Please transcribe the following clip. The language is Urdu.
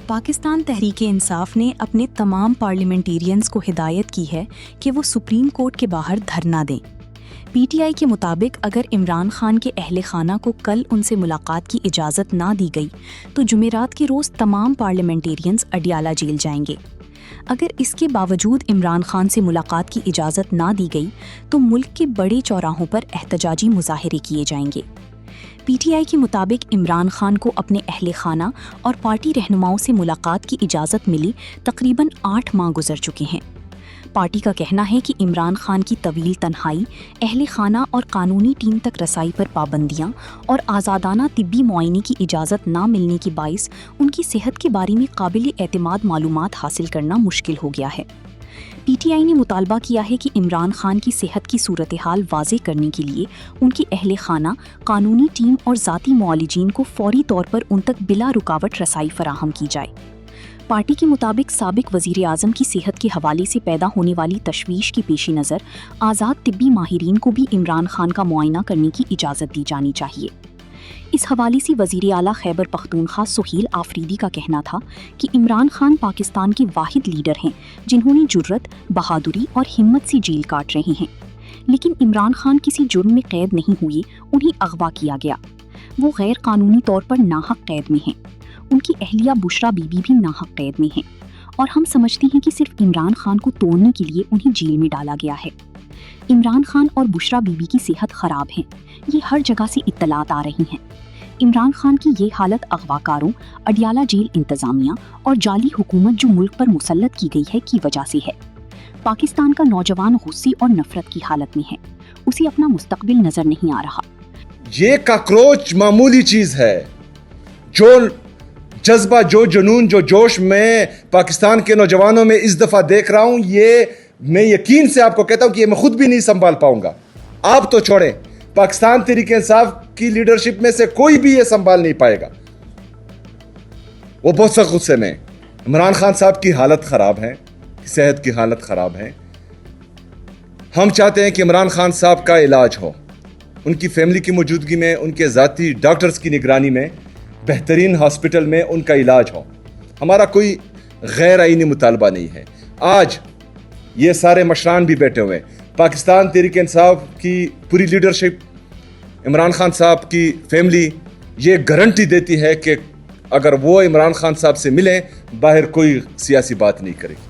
پاکستان تحریک انصاف نے اپنے تمام پارلیمنٹیرینز کو ہدایت کی ہے کہ وہ سپریم کورٹ کے باہر دھرنا دیں۔ پی ٹی آئی کے مطابق اگر عمران خان کے اہل خانہ کو کل ان سے ملاقات کی اجازت نہ دی گئی تو جمعرات کے روز تمام پارلیمنٹیرینز اڈیالہ جیل جائیں گے۔ اگر اس کے باوجود عمران خان سے ملاقات کی اجازت نہ دی گئی تو ملک کے بڑے چوراہوں پر احتجاجی مظاہرے کیے جائیں گے۔ پی ٹی آئی کے مطابق عمران خان کو اپنے اہل خانہ اور پارٹی رہنماؤں سے ملاقات کی اجازت ملی تقریباً 8 ماہ گزر چکے ہیں۔ پارٹی کا کہنا ہے کہ عمران خان کی طویل تنہائی، اہل خانہ اور قانونی ٹیم تک رسائی پر پابندیاں اور آزادانہ طبی معائنے کی اجازت نہ ملنے کے باعث ان کی صحت کے بارے میں قابل اعتماد معلومات حاصل کرنا مشکل ہو گیا ہے۔ پی ٹی آئی نے مطالبہ کیا ہے کہ عمران خان کی صحت کی صورتحال واضح کرنے کے لیے ان کے اہل خانہ، قانونی ٹیم اور ذاتی معالجین کو فوری طور پر ان تک بلا رکاوٹ رسائی فراہم کی جائے۔ پارٹی کے مطابق سابق وزیر اعظم کی صحت کے حوالے سے پیدا ہونے والی تشویش کے پیش نظر آزاد طبی ماہرین کو بھی عمران خان کا معائنہ کرنے کی اجازت دی جانی چاہیے۔ اس حوالے سے وزیر اعلیٰ خیبر پختونخوا سہیل آفریدی کا کہنا تھا کہ عمران خان پاکستان کے واحد لیڈر ہیں جنہوں نے جرت، بہادری اور ہمت سے جیل کاٹ رہے ہیں، لیکن عمران خان کسی جرم میں قید نہیں ہوئے، انہیں اغوا کیا گیا۔ وہ غیر قانونی طور پر ناحق قید میں ہیں۔ ان کی اہلیہ بشرا بی بی بھی ناحق قید میں ہیں، اور ہم سمجھتے ہیں کہ صرف عمران خان کو توڑنے کے لیے انہیں جیل میں ڈالا گیا ہے۔ عمران خان اور بشرا بی بی کی صحت خراب ہے، یہ ہر جگہ سے اطلاعات آ رہی ہیں۔ عمران خان کی یہ حالت اغواکاروں، اڈیالہ جیل انتظامیہ اور جعلی حکومت جو ملک پر مسلط کی گئی ہے کی وجہ سے ہے۔ پاکستان کا نوجوان غصے اور نفرت کی حالت میں ہے، اسے اپنا مستقبل نظر نہیں آ رہا۔ یہ کاکروچ معمولی چیز ہے۔ جو جذبہ، جو جنون، جو جوش میں پاکستان کے نوجوانوں میں اس دفعہ دیکھ رہا ہوں، یہ میں یقین سے آپ کو کہتا ہوں کہ یہ میں خود بھی نہیں سنبھال پاؤں گا۔ آپ تو چھوڑیں، پاکستان تحریک انصاف کی لیڈرشپ میں سے کوئی بھی یہ سنبھال نہیں پائے گا۔ وہ بہت سخت غصے میں۔ عمران خان صاحب کی حالت خراب ہے، صحت کی حالت خراب ہے۔ ہم چاہتے ہیں کہ عمران خان صاحب کا علاج ہو، ان کی فیملی کی موجودگی میں، ان کے ذاتی ڈاکٹرز کی نگرانی میں، بہترین ہاسپٹل میں ان کا علاج ہو۔ ہمارا کوئی غیر آئینی مطالبہ نہیں ہے۔ آج یہ سارے مشران بھی بیٹھے ہوئے ہیں۔ پاکستان تحریک انصاف کی پوری لیڈرشپ، عمران خان صاحب کی فیملی یہ گارنٹی دیتی ہے کہ اگر وہ عمران خان صاحب سے ملیں، باہر کوئی سیاسی بات نہیں کرے گی۔